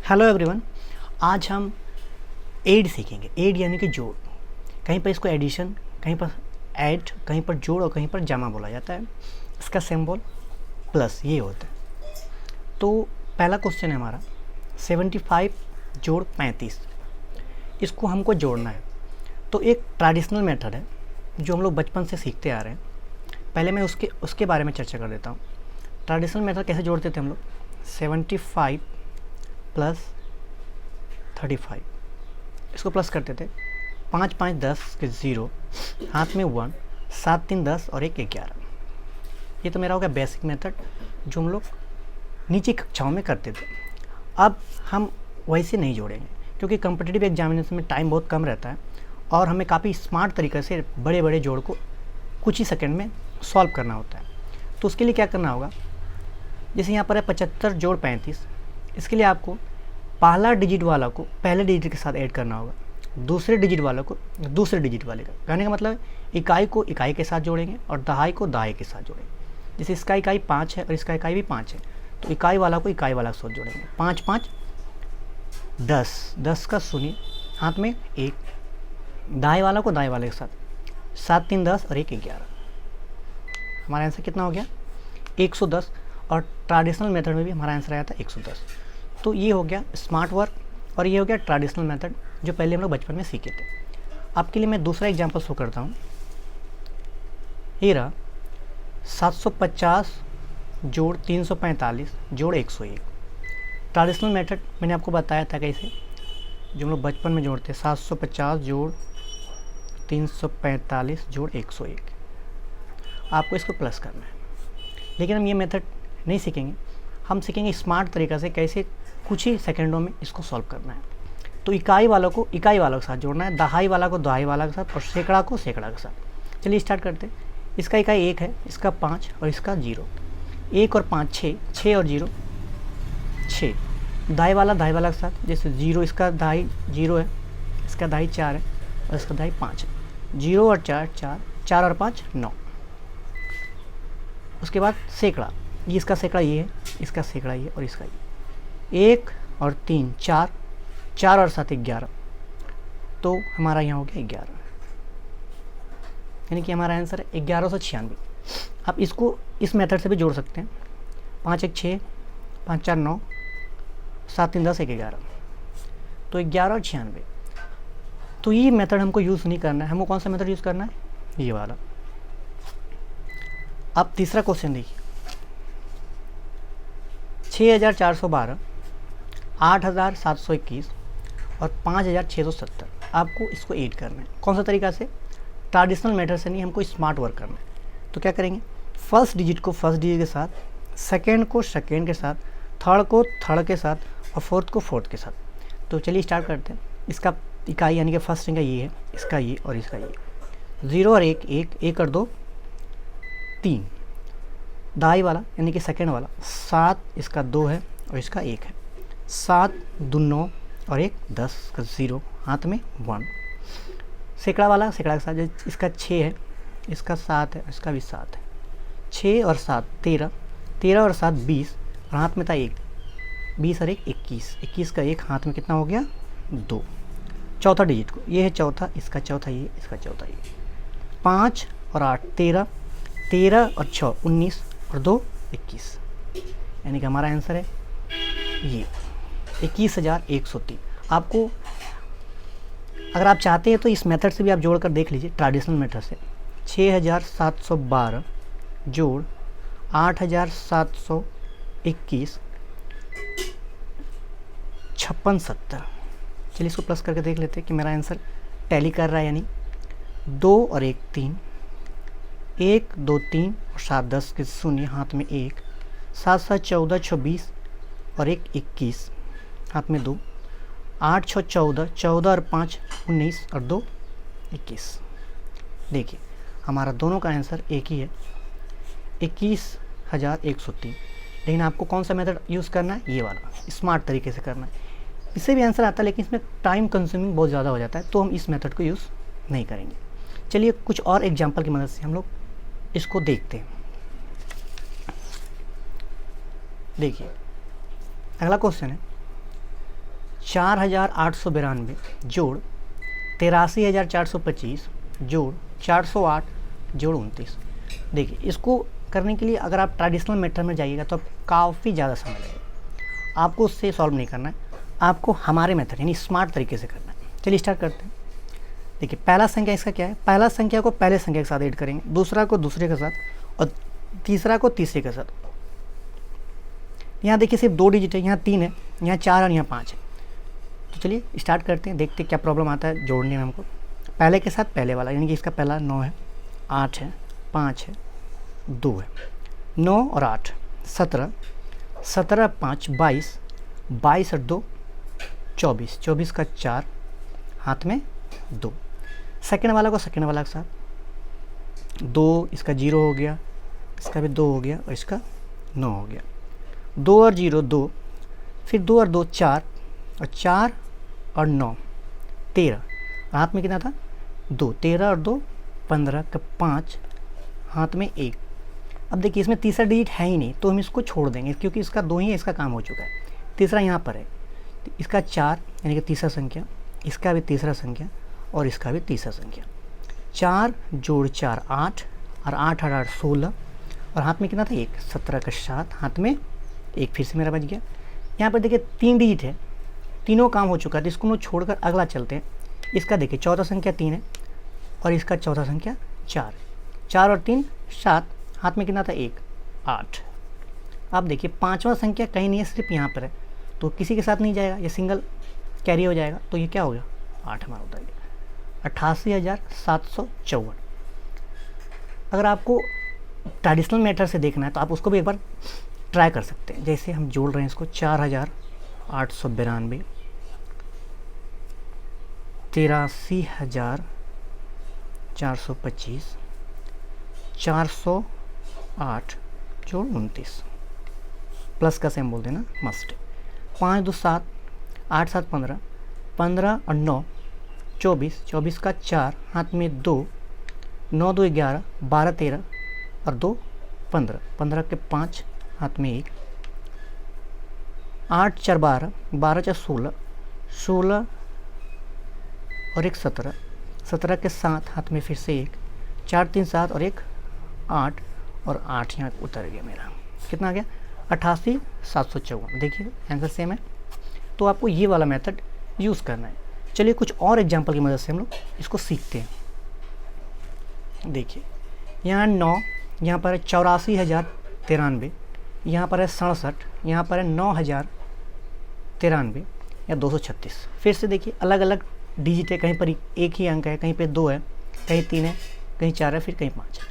Hello everyone. आज हम add सीखेंगे। एड यानी कि जोड़। कहीं पर इसको एडिशन, कहीं पर ऐड, कहीं पर जोड़ और कहीं पर जमा बोला जाता है। इसका सिंबल प्लस ये होता है। तो पहला क्वेश्चन है हमारा 75 जोड़ 35। इसको हमको जोड़ना है। तो एक ट्रेडिशनल मेथड है जो हम लोग बचपन से सीखते आ रहे हैं। पहले मैं उसके बारे में चर्चा कर देता हूँ। ट्रेडिशनल मेथड कैसे जोड़ते थे हम लोग। 75 प्लस 35, इसको प्लस करते थे। 5 5 10 के 0, हाथ में 1, 7 3 10 और 1 11। ये तो मेरा हो गया बेसिक मेथड जो हम लोग नीचे कक्षाओं में करते थे। अब हम वैसे नहीं जोड़ेंगे क्योंकि कम्पिटिटिव एग्जामिनेशन में टाइम बहुत कम रहता है और हमें काफ़ी स्मार्ट तरीके से बड़े बड़े जोड़ को कुछ ही सेकंड में सॉल्व करना होता है। तो उसके लिए क्या करना होगा, जैसे यहाँ पर है 75 जोड़ 35। इसके लिए आपको पहला डिजिट वाला को पहले डिजिट के साथ ऐड करना होगा, दूसरे डिजिट वाला को दूसरे डिजिट वाले का। कहने का मतलब इकाई को इकाई के साथ जोड़ेंगे और दहाई को दहाई के साथ जोड़ेंगे। जैसे इसका इकाई 5 है और इसका इकाई भी 5 है, तो इकाई वाला को इकाई वाला के साथ जोड़ेंगे। 5 5 10, 10 का शून्य, हाथ में 1, दाएँ वाला को दाएँ वाले के साथ, 7 3 10 और 1 11। हमारा आंसर कितना हो गया 110। और ट्रेडिशनल मेथड में भी हमारा आंसर आया था 110। तो ये हो गया स्मार्ट वर्क और ये हो गया ट्रेडिशनल मेथड जो पहले हम लोग बचपन में सीखे थे। आपके लिए मैं दूसरा एग्जांपल शो करता हूँ। ये रहा 750 जोड़ 345 जोड़ 101। ट्रेडिशनल मेथड मैंने आपको बताया था कैसे, जो हम लोग बचपन में जोड़ते 750 जोड़ 345 जोड़ 101। आपको इसको प्लस करना है, लेकिन हम ये मेथड नहीं सीखेंगे। हम सीखेंगे स्मार्ट तरीक़ा से कैसे कुछ ही सेकंडों में इसको सॉल्व करना है। तो इकाई वालों को इकाई वालों के साथ जोड़ना है, दहाई वाला को दहाई वाला के साथ और सैकड़ा को सैकड़ा के साथ। चलिए स्टार्ट करते हैं। इसका इकाई 1 है, इसका 5 और इसका 0। 1 और 5 6, 6 और 0 6। दहाई वाला के साथ, जैसे 0 इसका दहाई 0 है, इसका दहाई 4 है और इसका दहाई 5 है। 0 और 4 4, 4 और 5 9। उसके बाद सैकड़ा, ये इसका सैकड़ा ये है, इसका सैकड़ा ये और इसका ये। 1 और 3 4, 4 और 7 11। तो हमारा यहाँ हो गया 11, यानी कि हमारा आंसर है 1196। आप इसको इस मेथड से भी जोड़ सकते हैं। 5 1 6, 5 4 9, 7 3 10 1 11। तो 11 और 96। तो ये मेथड हमको यूज़ नहीं करना है। हमको कौन सा मेथड यूज़ करना है, ये वाला। अब तीसरा क्वेश्चन देखिए 6412, 8721 और 5670। आपको इसको ऐड करना है। कौन सा तरीका से, ट्रेडिशनल मेथड से नहीं, हमको स्मार्ट वर्क करना है। तो क्या करेंगे, फर्स्ट डिजिट को फर्स्ट डिजिट के साथ, सेकंड को सेकंड के साथ, थर्ड को थर्ड के साथ और फोर्थ को फोर्थ के साथ। तो चलिए स्टार्ट करते हैं। इसका इकाई यानी कि फर्स्ट का ये है, इसका ये और इसका ये। 0 और 1 1, 1 और 2 3। दाई वाला यानी कि सेकंड वाला 7, इसका 2 है और इसका 1 है। 7 2 9 और 1 10 का 0, हाथ में 1। सैकड़ा वाला सैकड़ा के साथ, इसका 6 है, इसका 7 है, इसका भी 7 है। 6 और 7 13, 13 और 7 20 और हाथ में था 1। 20 और 1 21, 21 का 1, हाथ में कितना हो गया 2। चौथा डिजिट को, ये है चौथा, इसका चौथा ये, इसका चौथा ये। 5 और 8 13, 13 और 6 19 और 2 21, यानी कि हमारा आंसर है ये 21,103। आपको अगर आप चाहते हैं तो इस मेथड से भी आप जोड़ कर देख लीजिए, ट्रेडिशनल मेथड से। 6712 जोड़ 8721 5670। चलिए इसको प्लस करके देख लेते हैं कि मेरा आंसर टैली कर रहा है, यानी 2 और 1 3, 1 2 3 और 7 10 के शून्य, हाथ में 1। 7 7 14 26 और 1 21, हाथ में 2। 8 6 14, 14 और 5 19 और 2 21। देखिए हमारा दोनों का आंसर एक ही है, 21,103। लेकिन आपको कौन सा मेथड यूज़ करना है, ये वाला, स्मार्ट तरीके से करना है। इससे भी आंसर आता है लेकिन इसमें टाइम कंज्यूमिंग बहुत ज़्यादा हो जाता है, तो हम इस मेथड को यूज़ नहीं करेंगे। चलिए कुछ और एग्जाम्पल की मदद से हम लोग इसको देखते हैं। देखिए अगला क्वेश्चन है 4892 जोड़ 83,425 जोड़ 408 जोड़ 29। देखिए, इसको करने के लिए अगर आप ट्रेडिशनल मेथड में जाइएगा तो काफ़ी ज़्यादा समय लगेगा। आपको उससे सॉल्व नहीं करना है, आपको हमारे मेथड यानी स्मार्ट तरीके से करना है। चलिए स्टार्ट करते हैं। देखिए, पहला संख्या इसका क्या है, पहला संख्या को पहले संख्या के साथ ऐड करेंगे, दूसरा को दूसरे के साथ और तीसरा को तीसरे के साथ। यहाँ देखिए सिर्फ 2 डिजिट है, यहाँ 3 है, यहाँ 4 और यहाँ 5 है। तो चलिए स्टार्ट करते हैं, देखते हैं क्या प्रॉब्लम आता है जोड़ने में हमको। पहले के साथ पहले वाला यानी कि इसका पहला 9 है, 8 है, 5 है, 2 है, 9 और 8 17, 17 5 22, 22 और 2 24, 24 का 4 हाथ में 2। सेकेंड वाला को सेकेंड वाला के साथ 2, इसका 0 हो गया, इसका भी 2 हो गया और इसका 9 हो गया। 2 और 0 2, फिर 2 और 2 4 और 4 और 9 13, हाथ में कितना था 2, 13 और 2 15 का 5 हाथ में 1। अब देखिए इसमें तीसरा डिजिट है ही नहीं तो हम इसको छोड़ देंगे क्योंकि इसका 2 ही है, इसका काम हो चुका है। तीसरा यहाँ पर है, इसका 4 यानी कि तीसरा संख्या, इसका भी तीसरा संख्या और इसका भी तीसरा संख्या। 4 जोड़ 4 8 और 8 और 8 16 और हाथ में कितना था 1, 17 का 7 हाथ में 1 फिर से मेरा बच गया। यहाँ पर देखिए 3 डिजिट है, तीनों काम हो चुका है तो इसको हम छोड़कर अगला चलते हैं। इसका देखिए चौथा संख्या 3 है और इसका चौथा संख्या 4, 4 और 3 7, हाथ में कितना था 1 8। अब देखिए पांचवा संख्या कहीं नहीं है, सिर्फ यहाँ पर है तो किसी के साथ नहीं जाएगा, ये सिंगल कैरी हो जाएगा। तो ये क्या हो गया 8 हमारा उतर गया, 88,754। अगर आपको ट्रेडिशनल मेथड से देखना है तो आप उसको भी एक बार ट्राई कर सकते हैं। जैसे हम जोड़ रहे हैं इसको 4,892, 83,425, 408 जोड़ 29, प्लस का सेम बोल देना मस्ट। 5 2 7, 8 7 15, 15 और 9 24, 24 का 4 हाथ में 2, 9 2 11, 12 13 और 2 15, 15 के 5 हाथ में 1, 8 4 12, 12 4 16, 16 और 1 17, 17 के 7 हाथ में फिर से 1, 4 3 7 और 1 8 और 8 यहाँ उतर गया मेरा। कितना आ गया 88,754। देखिए आंसर सेम है, तो आपको ये वाला मेथड यूज़ करना है। चलिए कुछ और एग्जांपल की मदद से हम लोग इसको सीखते हैं। देखिए यहाँ 9, यहाँ पर है 84,093, यहाँ पर है 67, यहाँ पर है 9,093 या 236। फिर से देखिए अलग अलग डिजिट है, कहीं पर एक ही अंक है, कहीं पे 2 है, कहीं 3 है, कहीं 4 है, फिर कहीं 5 है।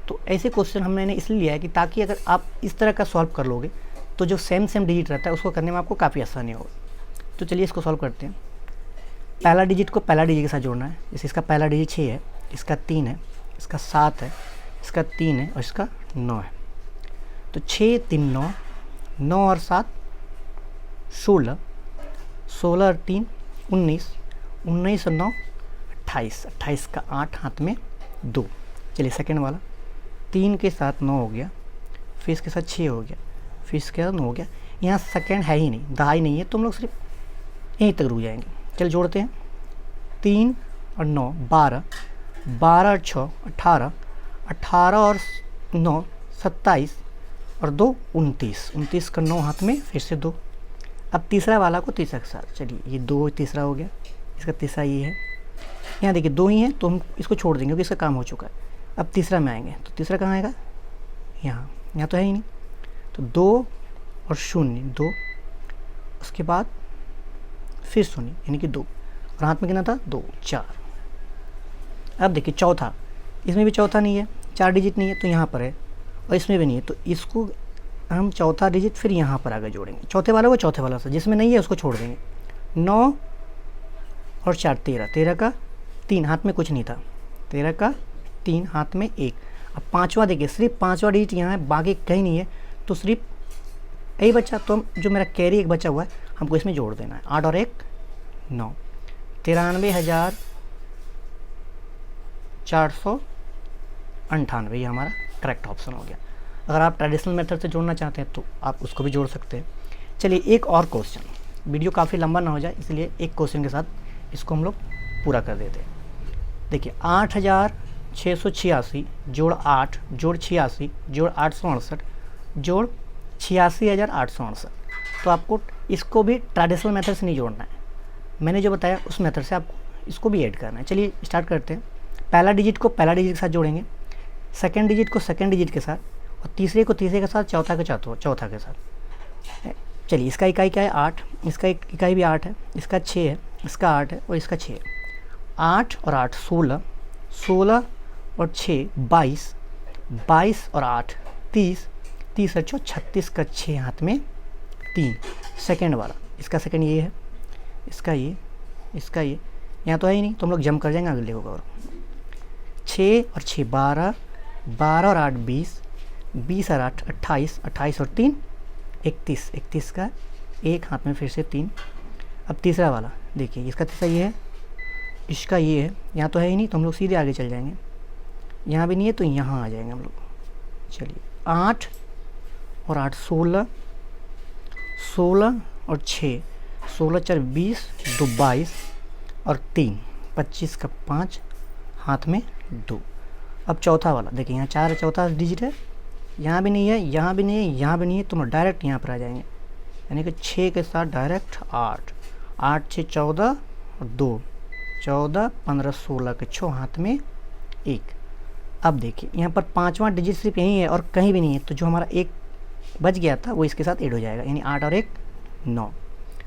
तो ऐसे क्वेश्चन हमने इसलिए लिया है कि ताकि अगर आप इस तरह का सॉल्व कर लोगे तो जो सेम डिजिट रहता है उसको करने में आपको काफ़ी आसानी होगी। तो चलिए इसको सॉल्व करते हैं। पहला डिजिट को पहला डिजिट के साथ जोड़ना है। जैसे इसका पहला डिजिट 6 है, इसका 3 है, इसका 7 है, इसका 3 है और इसका 9 है। तो 6 3 9, 9 और 7 16, 16 और 3 19, 19 और 9 28, 28 का 8 हाथ में 2। चलिए सेकेंड वाला 3 के साथ 9 हो गया, फिर इसके साथ 6 हो गया, फिर इसके साथ 9 हो गया। यहाँ सेकेंड है ही नहीं, दहाई नहीं है तो हम लोग सिर्फ यहीं तक रुक जाएंगे। चल जोड़ते हैं 3 और 9 12, 12 और 6 18, 18 और 9 27 और 2 29, 29 का 9 हाथ में फिर से 2। अब तीसरा वाला को तीसरा के साथ, चलिए ये 2 तीसरा हो गया, इसका तीसरा ये है। यहाँ देखिए 2 ही है तो हम इसको छोड़ देंगे क्योंकि इसका काम हो चुका है। अब तीसरा में आएंगे तो तीसरा कहाँ आएगा, यहाँ, यहाँ तो है ही नहीं। तो 2 और 0 2, उसके बाद फिर 0 यानी कि 2 और हाथ में कितना था 2 4। अब देखिए चौथा, इसमें भी चौथा नहीं है, 4 डिजिट नहीं है तो यहाँ पर है और इसमें भी नहीं है तो इसको हम चौथा डिजिट फिर यहाँ पर आगे जोड़ेंगे। चौथे वाले को चौथे वाला से, जिसमें नहीं है उसको छोड़ देंगे। 9 और 4 13, 13 का 3 हाथ में कुछ नहीं था, 13 का 3 हाथ में 1। अब पांचवा देखिए सिर्फ पांचवा डिजिट यहाँ है, बाकी कहीं नहीं है तो सिर्फ यही बच्चा। तो हम जो मेरा कैरी एक बचा हुआ है हमको इसमें जोड़ देना है। 8 और 1 9, 93,498 ये हमारा करेक्ट ऑप्शन हो गया। अगर आप ट्रेडिशनल मेथड से जोड़ना चाहते हैं तो आप उसको भी जोड़ सकते हैं। चलिए एक और क्वेश्चन वीडियो काफ़ी लंबा ना हो जाए इसलिए एक क्वेश्चन के साथ इसको हम लोग पूरा कर देते हैं। देखिए 8686 जोड़ 8 जोड़ 86 जोड़ 868 जोड़ 86,868। तो आपको इसको भी ट्रेडिशनल मेथड से नहीं जोड़ना है, मैंने जो बताया उस मेथड से आपको इसको भी ऐड करना है। चलिए स्टार्ट करते हैं। पहला डिजिट को पहला डिजिट के साथ जोड़ेंगे, सेकंड डिजिट को सेकंड डिजिट के साथ, और तीसरे को तीसरे के साथ, चौथा को चौथा के साथ। चलिए इसका इकाई क्या है 8, इसका इकाई भी 8 है, इसका 6 है, इसका 8 है और इसका 6 है। 8 और 8 16, 16 और 6 22, 22 और 8 30, 30 और 4 36 का 6 हाथ में 3। सेकेंड वाला, इसका सेकेंड ये है, इसका ये, इसका ये, यहाँ तो है ही नहीं तो हम लोग जम कर जाएंगे अगले को कवर। 6 और 6 12, 12 और 8 20, 20 और 8 28, 28 और 3 31, 31 का एक हाथ में फिर से 3। अब तीसरा वाला देखिए, इसका तीसरा ये है, इसका ये है, यहाँ तो है ही नहीं तो हम लोग सीधे आगे चल जाएंगे, यहाँ भी नहीं है तो यहाँ आ जाएंगे हम लोग। चलिए 8 और 8 16, 16 और 6 16 4 20, 2 22 और 3 25 का 5 हाथ में 2। अब चौथा वाला देखिए, यहाँ 4 चौथा डिजिट है, यहाँ भी नहीं है, यहाँ भी नहीं है, यहाँ भी नहीं है, तो हम डायरेक्ट यहाँ पर आ जाएंगे, यानी कि 6 के साथ डायरेक्ट 8, 8 6 14 और 2 14 15 16 के 6 हाथ में 1। अब देखिए यहाँ पर पाँचवा डिजिट सिर्फ यहीं है और कहीं भी नहीं है, तो जो हमारा एक बच गया था वो इसके साथ ऐड हो जाएगा, यानी 8 और 1 9।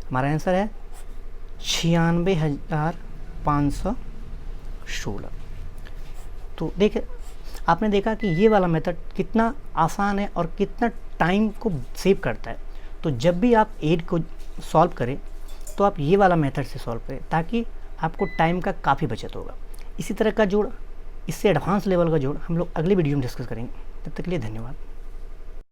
हमारा आंसर है 96,516। तो देखिए आपने देखा कि ये वाला मेथड कितना आसान है और कितना टाइम को सेव करता है। तो जब भी आप 8 को सॉल्व करें तो आप ये वाला मेथड से सॉल्व करें, ताकि आपको टाइम का काफ़ी बचत होगा। इसी तरह का जोड़, इससे एडवांस लेवल का जोड़ हम लोग अगले वीडियो में डिस्कस करेंगे। तब तक के लिए धन्यवाद।